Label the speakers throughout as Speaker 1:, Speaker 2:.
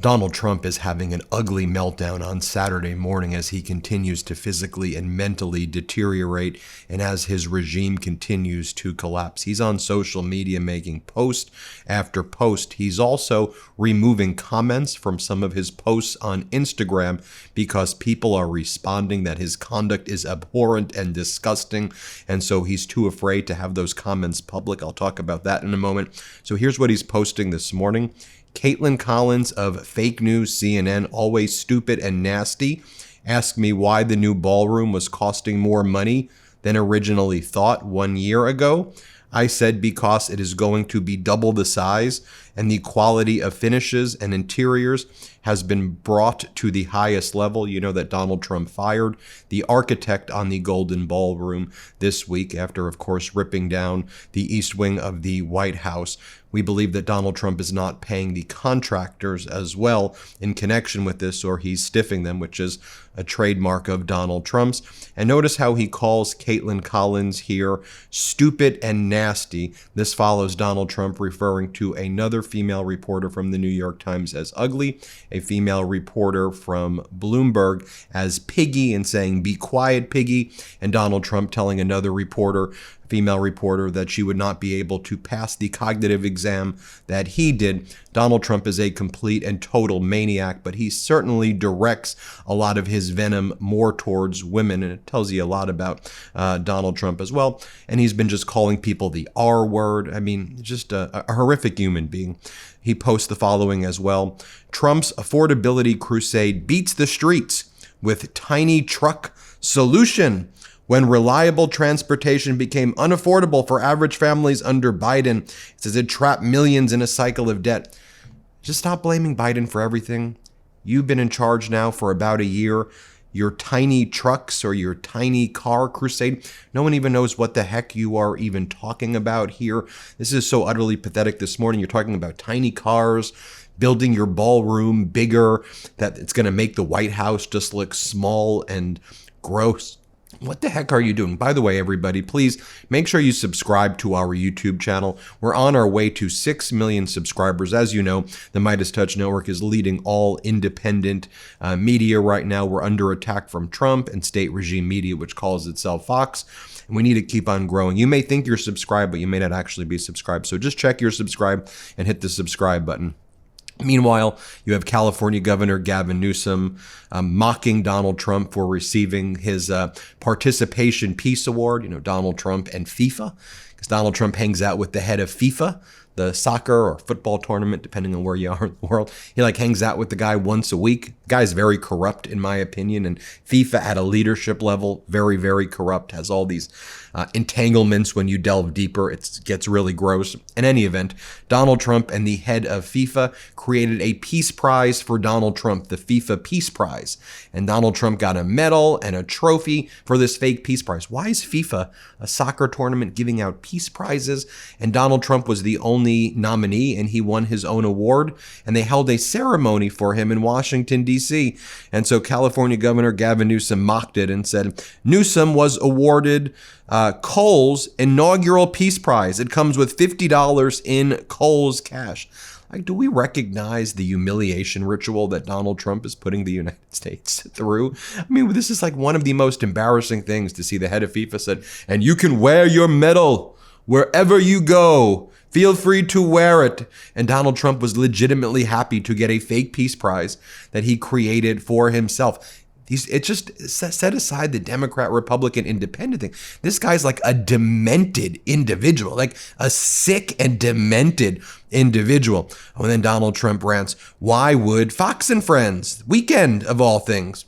Speaker 1: Donald Trump is having an ugly meltdown on Saturday morning as he continues to physically and mentally deteriorate and as his regime continues to collapse. He's on social media making post after post. He's also removing comments from some of his posts on Instagram because people are responding that his conduct is abhorrent and disgusting, and so he's too afraid to have those comments public. I'll talk about that in a moment. So here's what he's posting this morning. Caitlin Collins of Fake News CNN, always stupid and nasty, asked me why the new ballroom was costing more money than originally thought 1 year ago. I said because it is going to be double the size and the quality of finishes and interiors has been brought to the highest level. You know that Donald Trump fired the architect on the Golden Ballroom this week after, of course, ripping down the East Wing of the White House. We believe that Donald Trump is not paying the contractors as well in connection with this, or he's stiffing them, which is a trademark of Donald Trump's. And notice how he calls Caitlin Collins here stupid and nasty. This follows Donald Trump referring to another female reporter from the New York Times as ugly, a female reporter from Bloomberg as piggy and saying, "Be quiet, piggy," and Donald Trump telling another reporter, female reporter, that she would not be able to pass the cognitive exam that he did. Donald Trump is a complete and total maniac, but he certainly directs a lot of his venom more towards women, and it tells you a lot about Donald Trump as well. And he's been just calling people the R word. I mean, just a horrific human being. He posts the following as well. Trump's affordability crusade beats the streets with tiny truck solution. When reliable transportation became unaffordable for average families under Biden, it says it trapped millions in a cycle of debt. Just stop blaming Biden for everything. You've been in charge now for about a year. Your tiny trucks or your tiny car crusade, no one even knows what the heck you are even talking about here. This is so utterly pathetic. This morning, you're talking about tiny cars, building your ballroom bigger, that it's going to make the White House just look small and gross. What the heck are you doing? By the way, everybody, please make sure you subscribe to our YouTube channel. We're on our way to 6 million subscribers. As you know, the MeidasTouch network is leading all independent media right now. We're under attack from Trump and state regime media, which calls itself Fox. And we need to keep on growing. You may think you're subscribed, but you may not actually be subscribed. So just check you're subscribed and hit the subscribe button. Meanwhile, you have California Governor Gavin Newsom mocking Donald Trump for receiving his Participation Peace Award. You know, Donald Trump and FIFA, because Donald Trump hangs out with the head of FIFA, the soccer or football tournament, depending on where you are in the world. He hangs out with the guy once a week. The guy's very corrupt, in my opinion, and FIFA at a leadership level, very, very corrupt, has all these entanglements. When you delve deeper, it gets really gross. In any event, Donald Trump and the head of FIFA created a peace prize for Donald Trump, the FIFA Peace Prize. And Donald Trump got a medal and a trophy for this fake peace prize. Why is FIFA, a soccer tournament, giving out peace prizes? And Donald Trump was the only nominee, and he won his own award. And they held a ceremony for him in Washington, D.C. And so California Governor Gavin Newsom mocked it and said, Newsom was awarded Kohl's inaugural Peace Prize. It comes with $50 in Kohl's cash. Do we recognize the humiliation ritual that Donald Trump is putting the United States through? I mean, this is one of the most embarrassing things to see the head of FIFA said, and you can wear your medal wherever you go. Feel free to wear it. And Donald Trump was legitimately happy to get a fake peace prize that he created for himself. It just set aside the Democrat, Republican, independent thing. This guy's like a demented individual, like a sick and demented individual. Oh, and then Donald Trump rants, why would Fox and Friends, Weekend of all things,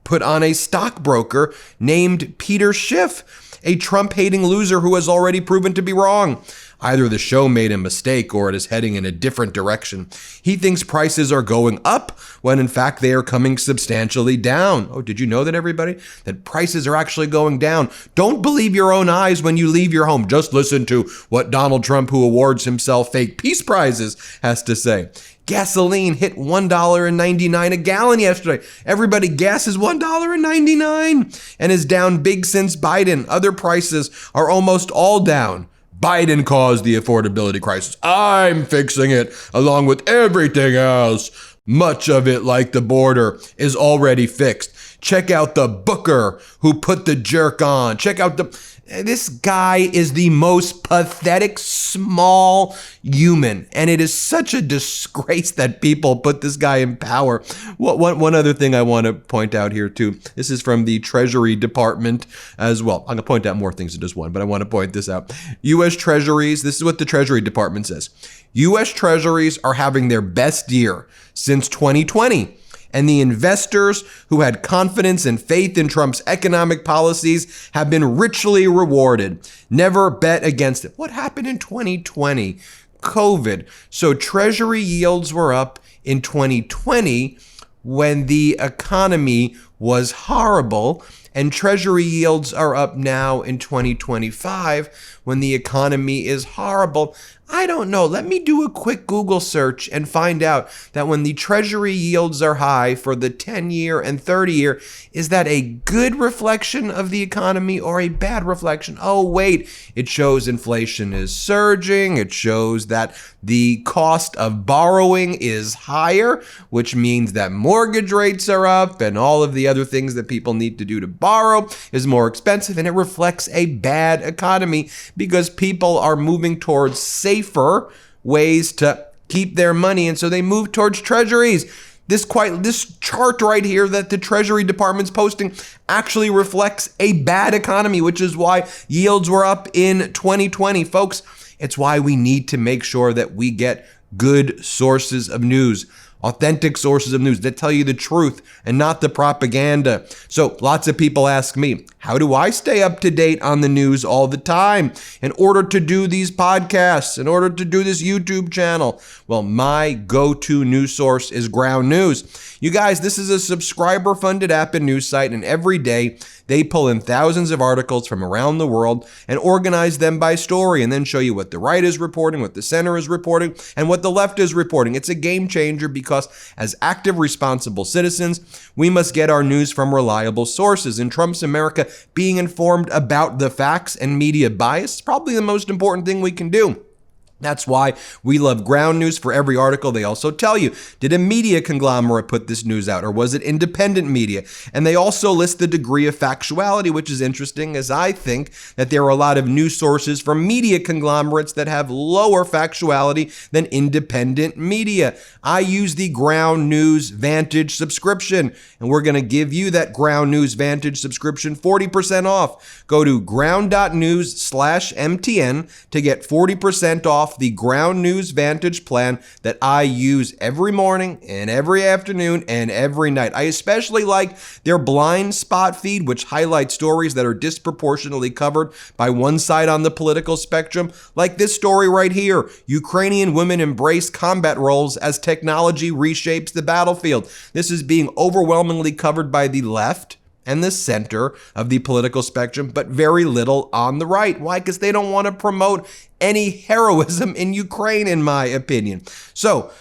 Speaker 1: put on a stockbroker named Peter Schiff, a Trump-hating loser who has already proven to be wrong? Either the show made a mistake or it is heading in a different direction. He thinks prices are going up when in fact they are coming substantially down. Oh, did you know that, everybody? That prices are actually going down. Don't believe your own eyes when you leave your home. Just listen to what Donald Trump, who awards himself fake peace prizes, has to say. Gasoline hit $1.99 a gallon yesterday. Everybody, gas is $1.99 and is down big since Biden. Other prices are almost all down. Biden caused the affordability crisis. I'm fixing it along with everything else. Much of it, like the border, is already fixed. Check out the booker who put the jerk on. Check out this guy is the most pathetic, small human. And it is such a disgrace that people put this guy in power. One other thing I want to point out here, too. This is from the Treasury Department as well. I'm going to point out more things than just one, but I want to point this out. U.S. Treasuries, this is what the Treasury Department says. U.S. Treasuries are having their best year since 2020. And the investors who had confidence and faith in Trump's economic policies have been richly rewarded. Never bet against it. What happened in 2020? COVID. So Treasury yields were up in 2020 when the economy was horrible, and Treasury yields are up now in 2025 when the economy is horrible. I don't know. Let me do a quick Google search and find out that when the Treasury yields are high for the 10-year and 30-year, is that a good reflection of the economy or a bad reflection? Oh, wait, it shows inflation is surging. It shows that the cost of borrowing is higher, which means that mortgage rates are up and all of the other things that people need to do to borrow is more expensive, and it reflects a bad economy because people are moving towards safer ways to keep their money, and so they move towards treasuries. This chart right here that the Treasury Department's posting actually reflects a bad economy, which is why yields were up in 2020. Folks, it's why we need to make sure that we get good sources of news, authentic sources of news that tell you the truth and not the propaganda. So lots of people ask me, how do I stay up to date on the news all the time in order to do these podcasts, in order to do this YouTube channel? Well, my go-to news source is Ground News. You guys, this is a subscriber-funded app and news site, and every day they pull in thousands of articles from around the world and organize them by story and then show you what the right is reporting, what the center is reporting, and what the left is reporting. It's a game changer because as active, responsible citizens, we must get our news from reliable sources. In Trump's America, being informed about the facts and media bias is probably the most important thing we can do. That's why we love Ground News. For every article, they also tell you, did a media conglomerate put this news out, or was it independent media? And they also list the degree of factuality, which is interesting, as I think that there are a lot of news sources from media conglomerates that have lower factuality than independent media. I use the Ground News Vantage subscription, and we're going to give you that Ground News Vantage subscription 40% off. Go to ground.news/MTN to get 40% off the Ground News Vantage plan that I use every morning and every afternoon and every night. I especially like their blind spot feed, which highlights stories that are disproportionately covered by one side on the political spectrum, like this story right here. Ukrainian women embrace combat roles as technology reshapes the battlefield. This is being overwhelmingly covered by the left and the center of the political spectrum, but very little on the right. Why? Because they don't want to promote any heroism in Ukraine, in my opinion. So,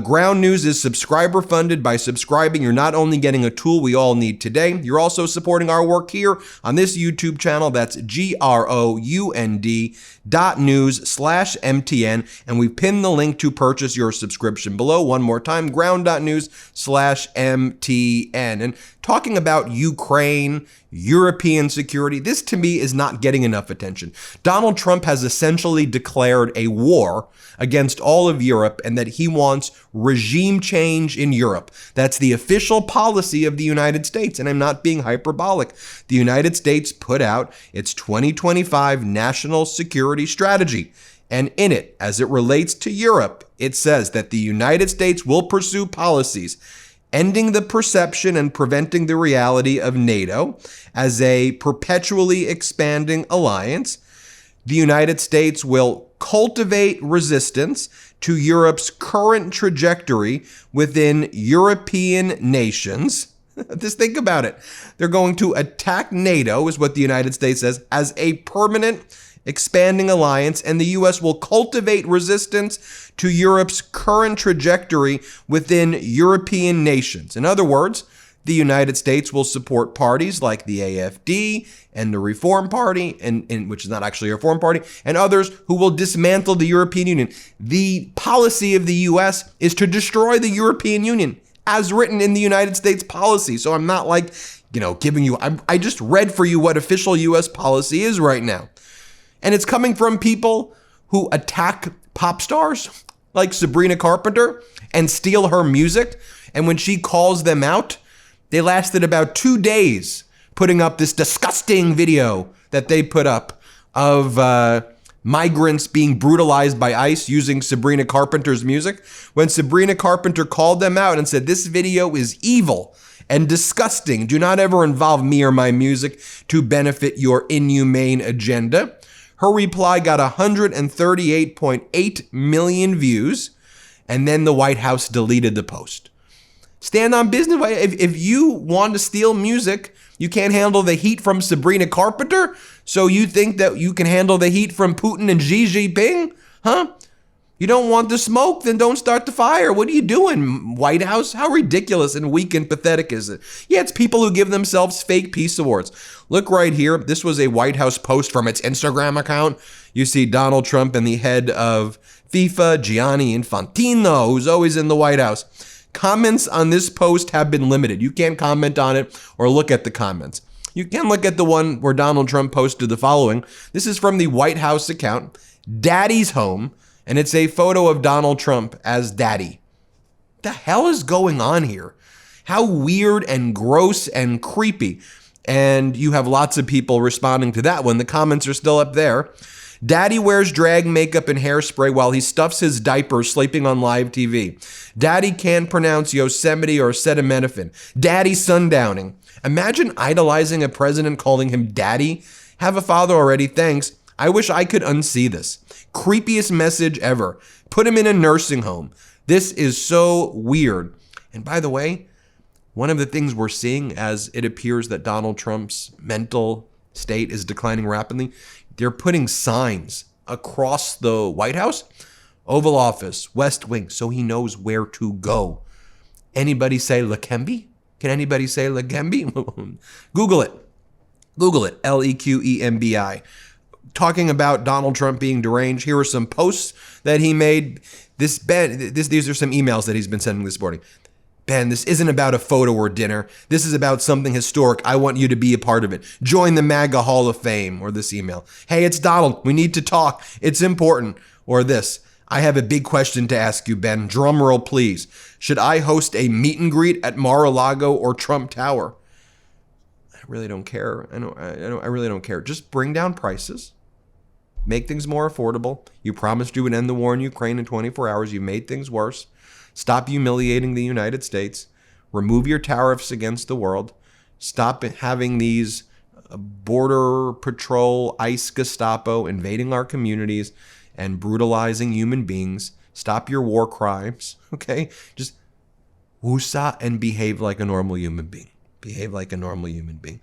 Speaker 1: Ground News is subscriber funded. By subscribing, you're not only getting a tool we all need today, you're also supporting our work here on this YouTube channel. That's ground.news/MTN. And we pin the link to purchase your subscription below. One more time, ground.news/MTN. And talking about Ukraine, European security, this to me is not getting enough attention. Donald Trump has essentially declared a war against all of Europe and that he wants regime change in Europe. That's the official policy of the United States, and I'm not being hyperbolic. The United States put out its 2025 national security strategy. And in it, as it relates to Europe, it says that the United States will pursue policies ending the perception and preventing the reality of NATO as a perpetually expanding alliance. The United States will cultivate resistance to Europe's current trajectory within European nations. Just think about it. They're going to attack NATO, is what the United States says, as a permanent expanding alliance, and the U.S. will cultivate resistance to Europe's current trajectory within European nations. In other words, The United States will support parties like the AfD and the Reform Party, and which is not actually a Reform Party, and others who will dismantle the European Union. The policy of the U.S. is to destroy the European Union, as written in the United States policy. So I'm not like, giving you, I just read for you what official U.S. policy is right now. And it's coming from people who attack pop stars like Sabrina Carpenter and steal her music. And when she calls them out, they lasted about 2 days putting up this disgusting video that they put up of migrants being brutalized by ICE using Sabrina Carpenter's music. When Sabrina Carpenter called them out and said, "This video is evil and disgusting. Do not ever involve me or my music to benefit your inhumane agenda," her reply got 138.8 million views, and then the White House deleted the post. Stand on business. If you want to steal music, you can't handle the heat from Sabrina Carpenter, so you think that you can handle the heat from Putin and Xi Jinping? Huh? You don't want the smoke? Then don't start the fire. What are you doing, White House? How ridiculous and weak and pathetic is it? Yeah, it's people who give themselves fake peace awards. Look right here. This was a White House post from its Instagram account. You see Donald Trump and the head of FIFA, Gianni Infantino, who's always in the White House. Comments on this post have been limited. You can't comment on it or look at the comments. You can look at the one where Donald Trump posted the following. This is from the White House account, Daddy's Home, and it's a photo of Donald Trump as Daddy. What the hell is going on here? How weird and gross and creepy. And you have lots of people responding to that one. The comments are still up there. Daddy wears drag makeup and hairspray while he stuffs his diaper sleeping on live TV. Daddy can't pronounce Yosemite or acetaminophen. Daddy sundowning. Imagine idolizing a president, calling him Daddy. Have a father already, thanks. I wish I could unsee this. Creepiest message ever. Put him in a nursing home. This is so weird. And by the way, one of the things we're seeing as it appears that Donald Trump's mental state is declining rapidly, they're putting signs across the White House, Oval Office, West Wing, so he knows where to go. Anybody say Lekembi? Can anybody say Lekembi? Google it. Google it. Leqembi. Talking about Donald Trump being deranged, here are some posts that he made. These are some emails that he's been sending this morning. Ben, this isn't about a photo or dinner. This is about something historic. I want you to be a part of it. Join the MAGA Hall of Fame. Or this email. Hey, it's Donald. We need to talk. It's important. Or this. I have a big question to ask you, Ben. Drum roll, please. Should I host a meet and greet at Mar-a-Lago or Trump Tower? I really don't care. I really don't care. Just bring down prices. Make things more affordable. You promised you would end the war in Ukraine in 24 hours. You made things worse. Stop humiliating the United States. Remove your tariffs against the world. Stop having these border patrol, ICE, Gestapo invading our communities and brutalizing human beings. Stop your war crimes, okay? Just woosah and behave like a normal human being. Behave like a normal human being.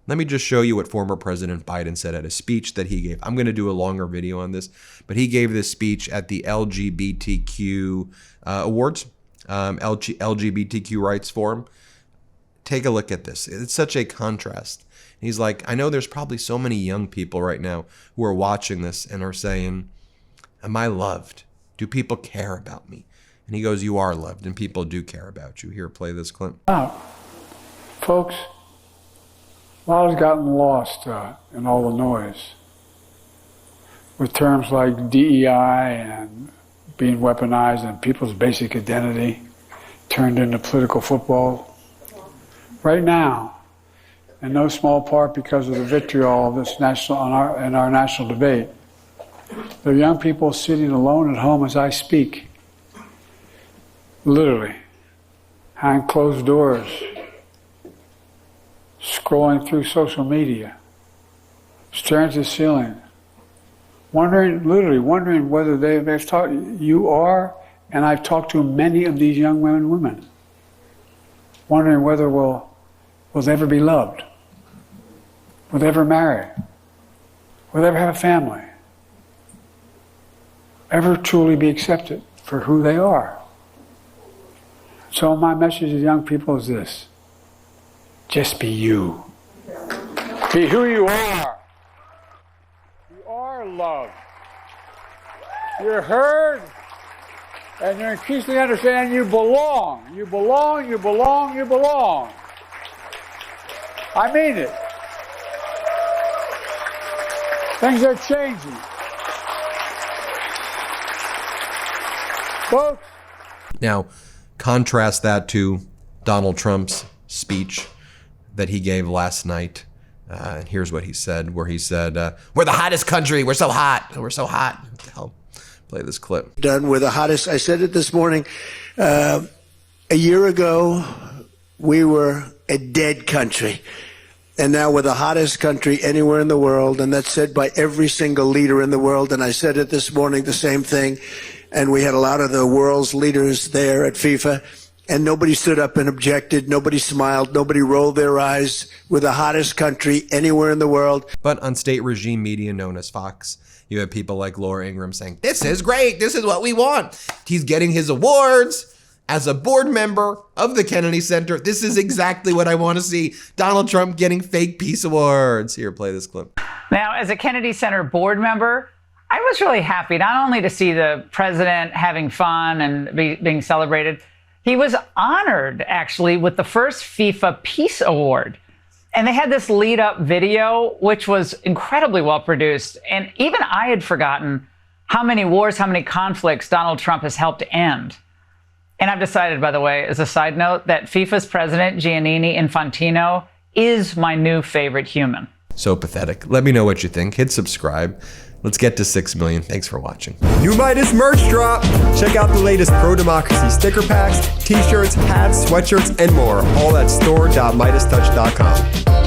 Speaker 1: Let me just show you what former President Biden said at a speech that he gave. I'm going to do a longer video on this, but he gave this speech at the LGBTQ awards, LGBTQ rights forum. Take a look at this. It's such a contrast. He's like, I know there's probably so many young people right now who are watching this and are saying, am I loved? Do people care about me? And he goes, you are loved and people do care about you. Here, play this clip.
Speaker 2: Folks, a lot has gotten lost in all the noise with terms like DEI and being weaponized and people's basic identity turned into political football. Right now, in no small part because of the vitriol of this in our national debate, there are young people sitting alone at home as I speak, literally, behind closed doors, scrolling through social media, staring to the ceiling, literally wondering whether they've talked. You are, and I've talked to many of these young men and women, wondering whether will they ever be loved, will they ever marry, will they ever have a family, ever truly be accepted for who they are. So my message to young people is this. Just be you. Be who you are. You are loved. You're heard, and you're increasingly understanding you belong. You belong, you belong, you belong. I mean it. Things are changing. Folks.
Speaker 1: Now, contrast that to Donald Trump's speech that he gave last night. And here's what he said, where he said, we're the hottest country. We're so hot. We're so hot. What the hell? Play this clip.
Speaker 3: Done. We're the hottest. I said it this morning. A year ago, we were a dead country. And now we're the hottest country anywhere in the world. And that's said by every single leader in the world. And I said it this morning, the same thing. And we had a lot of the world's leaders there at FIFA. And nobody stood up and objected. Nobody smiled. Nobody rolled their eyes. We're the hottest country anywhere in the world.
Speaker 1: But on state regime media known as Fox, you have people like Laura Ingraham saying, this is great. This is what we want. He's getting his awards as a board member of the Kennedy Center. This is exactly what I want to see. Donald Trump getting fake peace awards. Here, play this clip.
Speaker 4: Now, as a Kennedy Center board member, I was really happy not only to see the president having fun and being celebrated. He was honored, actually, with the first FIFA Peace Award. And they had this lead-up video, which was incredibly well-produced. And even I had forgotten how many wars, how many conflicts Donald Trump has helped end. And I've decided, by the way, as a side note, that FIFA's president, Giannini Infantino, is my new favorite human.
Speaker 1: So pathetic. Let me know what you think. Hit subscribe. Let's get to 6 million. Thanks for watching.
Speaker 5: New Meidas merch drop! Check out the latest pro-democracy sticker packs, t-shirts, hats, sweatshirts, and more. All at store.MeidasTouch.com.